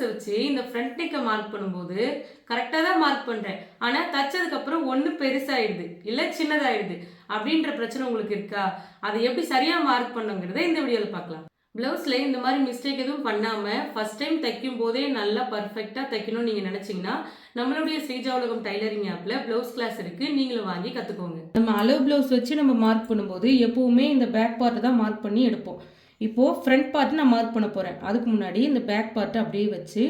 ப்ளவுஸை வச்சு இந்த ஃப்ரண்ட் நெக்கை மார்க் பண்ணும்போது கரெக்டாக தான் மார்க் பண்ணுறேன். ஆனால் தச்சதுக்கப்புறம் ஒன்று பெருசாகிடுது இல்லை சின்னதாகிடுது அப்படின்ற பிரச்சனை உங்களுக்கு இருக்கா? அதை எப்படி சரியாக மார்க் பண்ணுங்கிறத இந்த வீடியோவில் பார்க்கலாம். ப்ளவுஸில் இந்த மாதிரி மிஸ்டேக் எதுவும் பண்ணாமல் ஃபஸ்ட் டைம் தைக்கும் போதே நல்லா பர்ஃபெக்டாக தைக்கணும்னு நீங்கள் நினச்சிங்கன்னா நம்மளுடைய ஸ்ரீஜா உலகம் டைலரிங் ஆப்பில் ப்ளவுஸ் கிளாஸ் இருக்குது, நீங்களும் வாங்கி கற்றுக்கோங்க. நம்ம அளவு ப்ளவுஸ் வச்சு நம்ம மார்க் பண்ணும்போது எப்போவுமே இந்த பேக் பார்ட்டை தான் மார்க் பண்ணி எடுப்போம். இப்போது ஃப்ரண்ட் பார்ட் நான் மார்க் பண்ண போகிறேன். அதுக்கு முன்னாடி இந்த பேக் பார்ட்டை அப்படியே வச்சு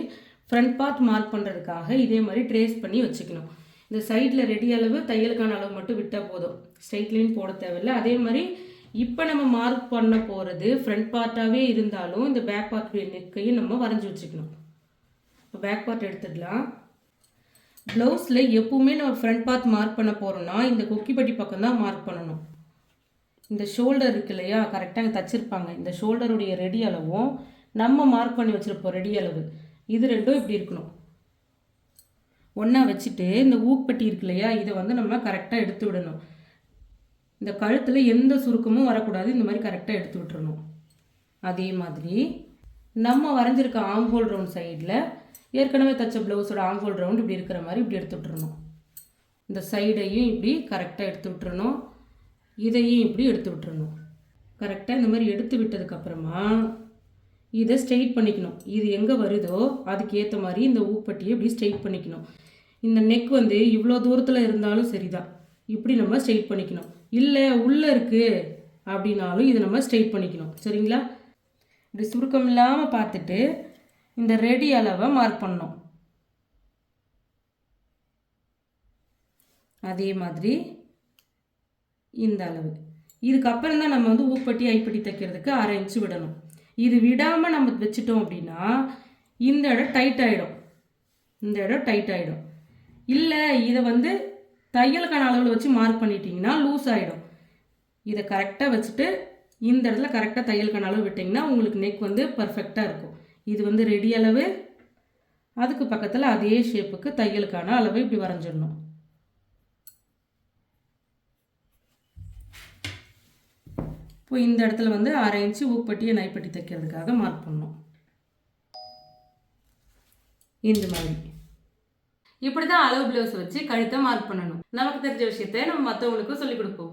ஃப்ரண்ட் பார்ட் மார்க் பண்ணுறதுக்காக இதே மாதிரி ட்ரேஸ் பண்ணி வச்சுக்கணும். இந்த சைடில் ரெடி அளவு தையலுக்கான அளவு மட்டும் விட்டால் போதும், ஸ்ட்ரைட் லைன் போட தேவையில்லை. அதே மாதிரி இப்போ நம்ம மார்க் பண்ண போகிறது ஃப்ரண்ட் பார்ட்டாகவே இருந்தாலும் இந்த பேக் பார்ட்டுடைய நெக்கையும் நம்ம வரைஞ்சி வச்சுக்கணும். இப்போ பேக் பார்ட் எடுத்துடலாம். ப்ளவுஸில் எப்பவுமே நம்ம ஃப்ரண்ட் பார்ட் மார்க் பண்ண போகிறோம்னா இந்த கொக்கிப்பட்டி பக்கம் தான் மார்க் பண்ணணும். இந்த ஷோல்டர் இருக்கு இல்லையா, கரெக்டாக தச்சிருப்பாங்க. இந்த ஷோல்டருடைய ரெடி அளவும் நம்ம மார்க் பண்ணி வச்சுருப்போம் ரெடி அளவு, இது ரெண்டும் இப்படி இருக்கணும். ஒன்றா வச்சுட்டு இந்த ஊக்பட்டி இருக்கு இல்லையா, இதை வந்து நம்ம கரெக்டாக எடுத்து விடணும். இந்த கழுத்தில் எந்த சுருக்கமும் வரக்கூடாது, இந்த மாதிரி கரெக்டாக எடுத்து விட்டுறணும். அதே மாதிரி நம்ம வரைஞ்சிருக்க ஆம்ஹோல் ரவுண்ட் சைடில் ஏற்கனவே தச்ச ப்ளவுஸோட ஆம்ஹோல் ரவுண்ட் இப்படி இருக்கிற மாதிரி இப்படி எடுத்து விட்டுறணும். இந்த சைடையும் இப்படி கரெக்டாக எடுத்து விட்டுறணும், இதையும் இப்படி எடுத்து விட்டுறணும். கரெக்டாக இந்த மாதிரி எடுத்து விட்டதுக்கப்புறமா இதை ஸ்ட்ரெயிட் பண்ணிக்கணும். இது எங்கே வருதோ அதுக்கு ஏற்ற மாதிரி இந்த ஊப்பட்டியை இப்படி ஸ்ட்ரெயிட் பண்ணிக்கணும். இந்த நெக் வந்து இவ்வளோ தூரத்தில் இருந்தாலும் சரிதான், இப்படி நம்ம ஸ்ட்ரெயிட் பண்ணிக்கணும். இல்லை உள்ளே இருக்குது அப்படின்னாலும் இதை நம்ம ஸ்ட்ரெயிட் பண்ணிக்கணும். சரிங்களா? இப்படி சுருக்கம் இல்லாமல் பார்த்துட்டு இந்த ரெடி அளவை மார்க் பண்ணணும். அதே மாதிரி இந்த அளவு. இதுக்கப்புறம் தான் நம்ம வந்து ஊப்பட்டி ஐப்பட்டி தைக்கிறதுக்கு 1/2 இன்ச்சு விடணும். இது விடாமல் நம்ம வச்சுட்டோம் அப்படின்னா இந்த இடம் டைட் ஆகிடும், இந்த இடம் டைட் ஆகிடும். இல்லை இதை வந்து தையலுக்கான அளவில் வச்சு மார்க் பண்ணிட்டீங்கன்னா லூஸ் ஆகிடும். இதை கரெக்டாக வச்சுட்டு இந்த இடத்துல கரெக்டாக தையலுக்கான அளவு விட்டிங்கன்னா உங்களுக்கு நெக் வந்து பர்ஃபெக்டாக இருக்கும். இது வந்து ரெடி அளவு, அதுக்கு பக்கத்தில் அதே ஷேப்புக்கு தையலுக்கான அளவு இப்படி வரைஞ்சிடணும். இப்போ இந்த இடத்துல வந்து 1/2 இன்ச்சு ஊப்பட்டியை நைப்பட்டி தைக்கிறதுக்காக மார்க் பண்ணணும். இந்த மாதிரி இப்படி தான் அளவு ப்ளவுஸ் வச்சு கழுத்தை மார்க் பண்ணணும். நமக்கு தெரிஞ்ச விஷயத்தை நம்ம மற்றவங்களுக்கும் சொல்லிக் கொடுப்போம்.